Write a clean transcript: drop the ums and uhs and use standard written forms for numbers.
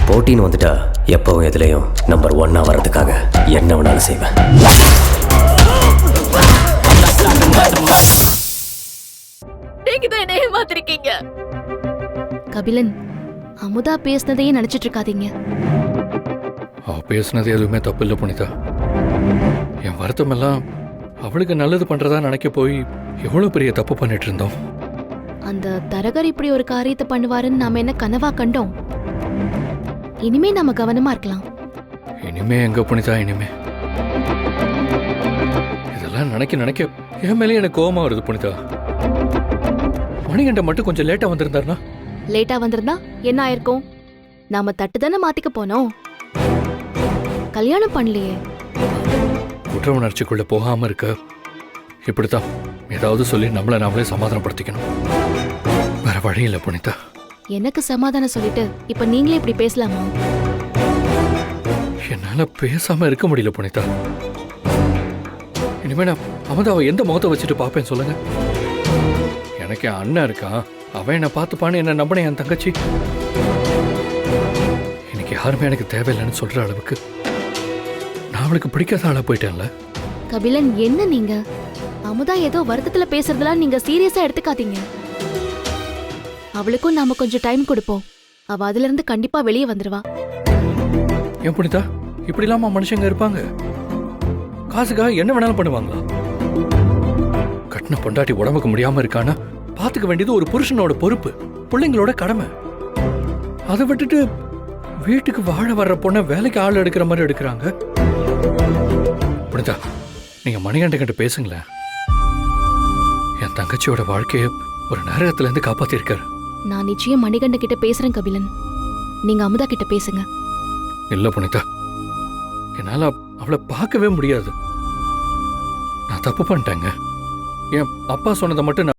போட்டின்னு வந்துட்டா எப்பவும் எதுலையும் நம்பர் 1 வர்றதுக்காக என்ன வேணாலும் செய்வேன். கபிலன், அமுதா பேசினதையே நினைச்சிட்டு இருக்காதீங்க. அவ பேசுனது எதுவுமே தப்பு இல்லை புனிதா. என் வருத்தம் எல்லாம் அவளுக்கு நல்லது பண்றதா நினைக்க போய் எவ்வளவு பெரிய தப்பு பண்ணிட்டு இருந்தோம். அந்த தரகர் இப்படி ஒரு காரியத்தை பண்ணுவாருன்னு நாம என்ன கனவா கண்டோம்? இனிமே நம்ம கவனமா இருக்கலாம். இனிமே எங்க புனிதா, இனிமே இதெல்லாம் நினைக்க நினைக்க என் மேலே எனக்கு கோபமா வருது புனிதா. மணிகண்ட மட்டும் கொஞ்சம் லேட்டா வந்திருந்தாருனா? லேட்டா வந்திருந்தா என்ன ஆயிருக்கும்? நாம தட்டு தானே மாத்திக்க போனோம், கல்யாணம் பண்ணலையே. குற்ற உணர்ச்சிக்குள்ள போகாம இருக்க இப்படித்தான் ஏதாவது சொல்லி நம்மளை நாமளே சமாதானப்படுத்திக்கணும். வேற வழி இல்லை புனிதா. எனக்கு சமாதானம் சொல்லிட்டு இப்ப நீங்களே இப்படி பேசலாமா? என்னால பேசாம இருக்க முடியல புனிதா. இனிமே நான் அமுதாவை எந்த முகத்தை வச்சுட்டு பாப்பேன் சொல்லுங்க? எனக்கு என் அண்ணன் இருக்கான், அவன் என்ன பார்த்துப்பான்னு என்ன நம்பின என் தங்கச்சி இன்னைக்கு யாருமே எனக்கு தேவையில்லைன்னு சொல்ற அளவுக்கு நான் அவளுக்கு பிடிக்காத ஆளா போயிட்டேன்ல. கபிலன், என்ன நீங்க அமுதா ஏதோ வருத்தத்துல பேசுறதெல்லாம் நீங்க சீரியஸா எடுத்துக்காதீங்க. அவளுக்கும் நாம கொஞ்சம் டைம் கொடுப்போம். அவ அதுல இருந்து கண்டிப்பா வெளியே வந்துருவா. ஏன் புனிதா, இப்படி இல்லாம மனுஷங்க இருப்பாங்க? காசுக்காக என்ன வேணாலும் பண்ணுவாங்களா? கட்டின பொண்டாட்டி உடம்புக்கு முடியாம இருக்கானா பாத்துக்க வேண்டியது ஒரு புருஷனோட பொறுப்பு, பிள்ளைங்களோட கடமை. அதை விட்டுட்டு வீட்டுக்கு வாழ வர்ற பொண்ணை வேலைக்கு ஆள் எடுக்கிற மாதிரி எடுக்கிறாங்க. புனிதா, நீங்க மணிகண்ட பேசுங்களேன். என் தங்கச்சியோட வாழ்க்கைய ஒரு நரகத்துல இருந்து காப்பாத்திருக்காரு. நான் நிச்சயம் மணிகண்ட கிட்ட பேசுறேன் கபிலன். நீங்க அமுதா கிட்ட பேசுங்க. இல்ல புனிதா, என்னால அவளை பார்க்கவே முடியாது. நான் தப்பு பண்ணிட்டேங்க. என் அப்பா சொன்னதை மட்டும்